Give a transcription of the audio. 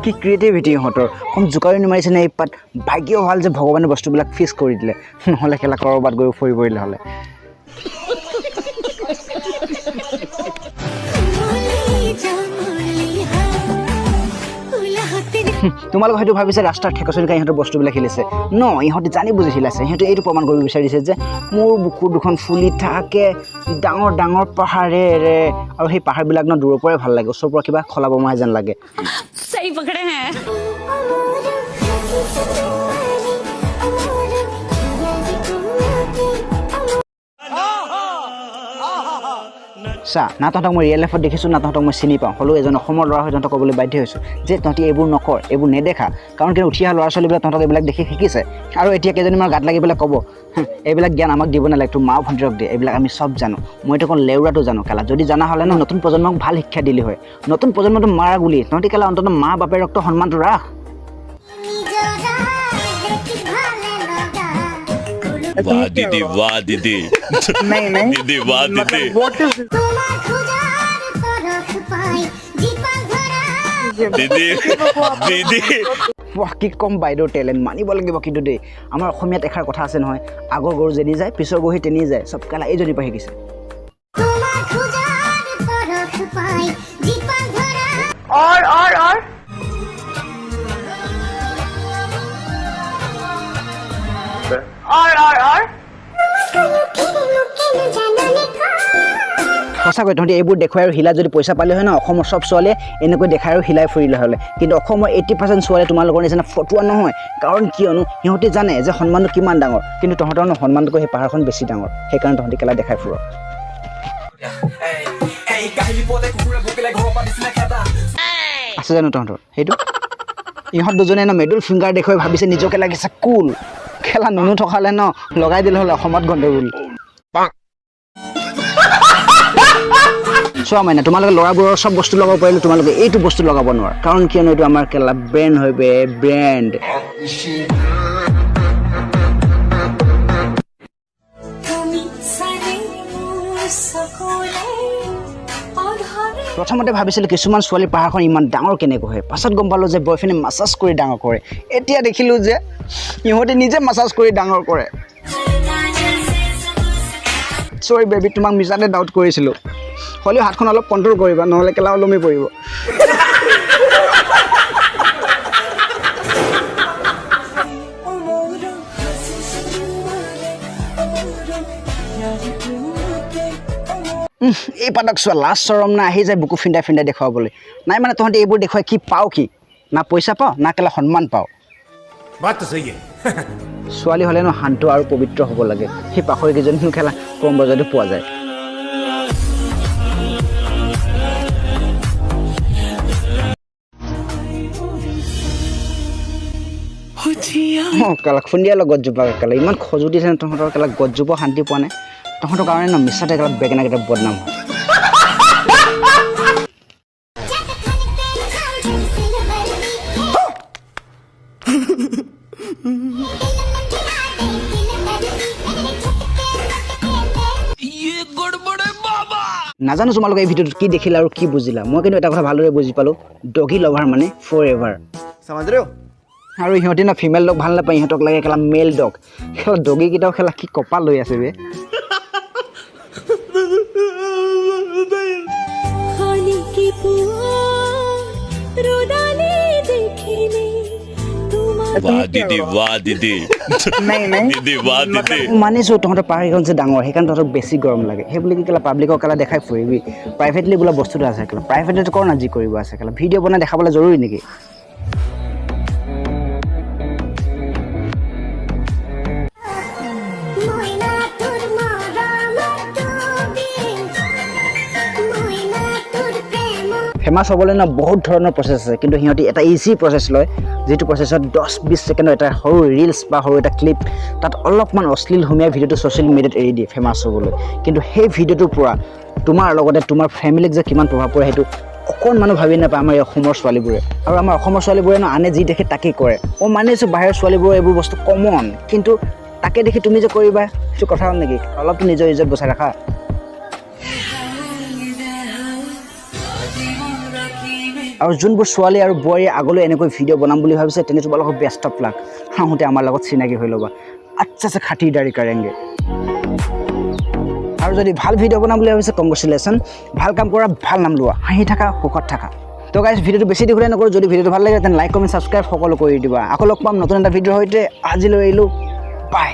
কি ক্ৰিয়েটিভিটি ইহঁতৰ কম জোকাৰি নিমাৰিছে নে এই পাত ভাগ্য ভাল যে ভগৱানে বস্তুবিলাক ফিক্স কৰি দিলে নহ'লে কেলা ক'ৰবাত গৈ ফুৰি পৰিলে হ'লে তোমালোক হয়তো ভাবিছে ৰাস্তাৰ ঠেকচনিকা ইহঁতৰ বস্তুবিলাক খেলিছে ন ইহঁতে জানি বুজি খেলাইছে ইহঁতে এইটো প্ৰমাণ কৰিব বিচাৰিছে যে মোৰ বুকু দুখন ফুলি থাকে ডাঙৰ ডাঙৰ পাহাৰেৰে আৰু সেই পাহাৰবিলাক ন দূৰৰ পৰাই ভাল লাগে ওচৰৰ পৰা কিবা খলাব মৰা যেন লাগে सही पकड़े हैं চা না তহঁতক মই ৰিয়েল লাইফত দেখিছোঁ না তহঁতক মই চিনি পাওঁ হ'লেও এজন অসমৰ ল'ৰা হৈ তহঁতক ক'বলৈ বাধ্য হৈছোঁ যে তহঁতি এইবোৰ নকৰ এইবোৰ নেদেখা কাৰণ কিয় উঠি অহা ল'ৰা ছোৱালীবিলাক তহঁতক এইবিলাক দেখি শিকিছে আৰু এতিয়া কেইজনীমান গাত লাগি পেলাই ক'ব এইবিলাক জ্ঞান আমাক দিব নালাগে তোৰ মা ভণ্টিৰক দিয়ে এইবিলাক আমি চব জানো মইতো অকল লেউৰাটো জানো কেলা যদি জানা হ'লে ন নতুন প্ৰজন্মক ভাল শিক্ষা দিলি হয় নতুন প্ৰজন্মটো মাৰা গুলি তহঁতি কেলা অন্ততঃ মা বাপেৰকতো সন্মানটো ৰাখ वाह दीदी नहीं नहीं दीदी वाह दीदी दीदी दीदी বাহ কি কম বাইদেউৰ টেলেণ্ট মানিব লাগিব কিন্তু দেই আমাৰ অসমীয়াত এষাৰ কথা আছে নহয় আগৰ গৰু যেনি যায় পিছৰ গৰু তেনি যায় চব কেলা এইজনীৰ পৰা শিকিছে সঁচাকৈ তহঁতি এইবোৰ দেখুৱাই আৰু হিলা যদি পইচা পালে হয় ন অসমৰ চব ছোৱালীয়ে এনেকৈ দেখাই আৰু হিলাই ফুৰিলে হ'লে কিন্তু অসমৰ 80% ছোৱালী তোমালোকৰ নিচিনা ফটুৱা নহয় কাৰণ কিয়নো সিহঁতি জানে যে সন্মানটো কিমান ডাঙৰ কিন্তু তহঁতৰ সন্মানটোকৈ সেই পাহাৰখন বেছি ডাঙৰ সেইকাৰণে তহঁতি কেলা দেখাই ফুৰ আছে জানো তহঁতৰ সেইটো ইহঁত দুজনে ন মিডল ফিংগাৰ দেখুৱাই ভাবিছে নিজকে লাগিছে কুল খেলা নুনু থকালে ন লগাই দিলে হ'লে অসমত গণ্ডগোল চোৱা মানে তোমালোকে ল'ৰাবোৰৰ চব বস্তু লগাব পাৰিলে তোমালোকে এইটো বস্তু লগাব নোৱাৰা কাৰণ কিয়নো এইটো আমাৰ কেলা ব্ৰেণ্ড হয় বে ব্ৰেণ্ড প্ৰথমতে ভাবিছিলোঁ কিছুমান ছোৱালী পাহাৰখন ইমান ডাঙৰ কেনেকৈ হয় পাছত গম পালোঁ যে বয়ফ্ৰেণ্ডে মাছাজ কৰি ডাঙৰ কৰে এতিয়া দেখিলোঁ যে ইহঁতে নিজে মাছাজ কৰি ডাঙৰ কৰে চৰি বেবী তোমাক মিছাতে ডাউট কৰিছিলোঁ হ'লেও হাতখন অলপ কণ্ট্ৰল কৰিবা নহ'লে কেলা ওলমি পৰিব এই পাতক চোৱা লাষ্ট চৰম না আহি যায় বুকু ফিন্দাই ফিন্দাই দেখুৱাবলৈ নাই মানে তহঁতে এইবোৰ দেখুৱাই কি পাওঁ কি না পইচা পাওঁ না কেলা সন্মান পাওঁ ছোৱালী হ'লে ন শান্ত আৰু পবিত্ৰ হ'ব লাগে সেই পাখৰিকেইজনীনো খেলা কম বজাৰতে পোৱা যায় কেলা খুন্দিয়া লগ গছজোপা কেলা ইমান খজুতি আছে তহঁতৰ কেলা গছজোপা শান্তি পোৱা নাই তহঁতৰ কাৰণে ন মিছাতে কেলা বেগেনাকেইটা বদনাম হয় নাজানো তোমালোকে এই ভিডিঅ'টোত কি দেখিলা আৰু কি বুজিলা মই কিন্তু এটা কথা ভালদৰে বুজি পালোঁ ডগি লভাৰ মানে ফৰ এভাৰ আৰু সিহঁতে না ফিমেল ডগ ভাল নাপায় ইহঁতক লাগে খেলা মেল ডগ খেলা ডগীকেইটাও খেলা কি কপাল লৈ আছে বে वाह दीदी दीदी वाह दीदी মানিছোঁ তহঁতৰ পাহাৰখন যে ডাঙৰ সেইকাৰণে তহঁতক বেছি গৰম লাগে সেই বুলি কেলা পাব্লিকক কেলা দেখাই ফুৰিবি প্ৰাইভেটলি বোলা বস্তুটো আছে কেলা প্ৰাইভেটত কৰ না যি কৰিব আছে কেলা ভিডিঅ' বনাই দেখাবলৈ জৰুৰী নেকি ফেমাছ হ'বলৈ ন বহুত ধৰণৰ প্ৰচেছ আছে কিন্তু সিহঁতি এটা ইজি প্ৰচেছ লয় যিটো প্ৰচেছত 10-20 ছেকেণ্ডৰ এটা সৰু ৰিলছ বা সৰু এটা ক্লিপ তাত অলপমান অশ্লীল সুমিয়াই ভিডিঅ'টো ছ'চিয়েল মিডিয়াত এৰি দিয়ে ফেমাছ হ'বলৈ কিন্তু সেই ভিডিঅ'টোৰ পৰা তোমাৰ লগতে তোমাৰ ফেমিলিক যে কিমান প্ৰভাৱ পৰে সেইটো অকণমানো ভাবি নাপায় আমাৰ এই অসমৰ ছোৱালীবোৰে আৰু আমাৰ অসমৰ ছোৱালীবোৰে ন আনে যি দেখে তাকেই কৰে মানিছোঁ বাহিৰৰ ছোৱালীবোৰে এইবোৰ বস্তু কমন কিন্তু তাকে দেখি তুমি যে কৰিবা সেইটো কথা হ'ল নেকি অলপতো নিজৰ ইজ্জত বচাই ৰাখা আৰু যোনবোৰ ছোৱালী আৰু বোৱাৰী আগলৈ এনেকৈ ভিডিঅ' বনাম বুলি ভাবিছে তেনে তোমালোকক বেষ্ট অফ লাক আহোঁতে আমাৰ লগত চিনাকি হৈ ল'বা আচ্ছা সে খাতিৰদাৰী কৰেংগে আৰু যদি ভাল ভিডিঅ' বনাম বুলি ভাবিছে কংগ্ৰেচুলেশ্যন ভাল কাম কৰা ভাল নাম লোৱা হাঁহি থাকা সুখত থাকা তো গাইজ ভিডিঅ'টো বেছি দীঘলীয়া নকৰোঁ যদি ভিডিঅ'টো ভাল লাগে তেনে লাইক কমেণ্ট ছাবস্ক্ৰাইব সকলো কৰি দিবা আকৌ লগ পাম নতুন এটা ভিডিঅ'ৰ সৈতে আজিলৈ এৰিলোঁ বাই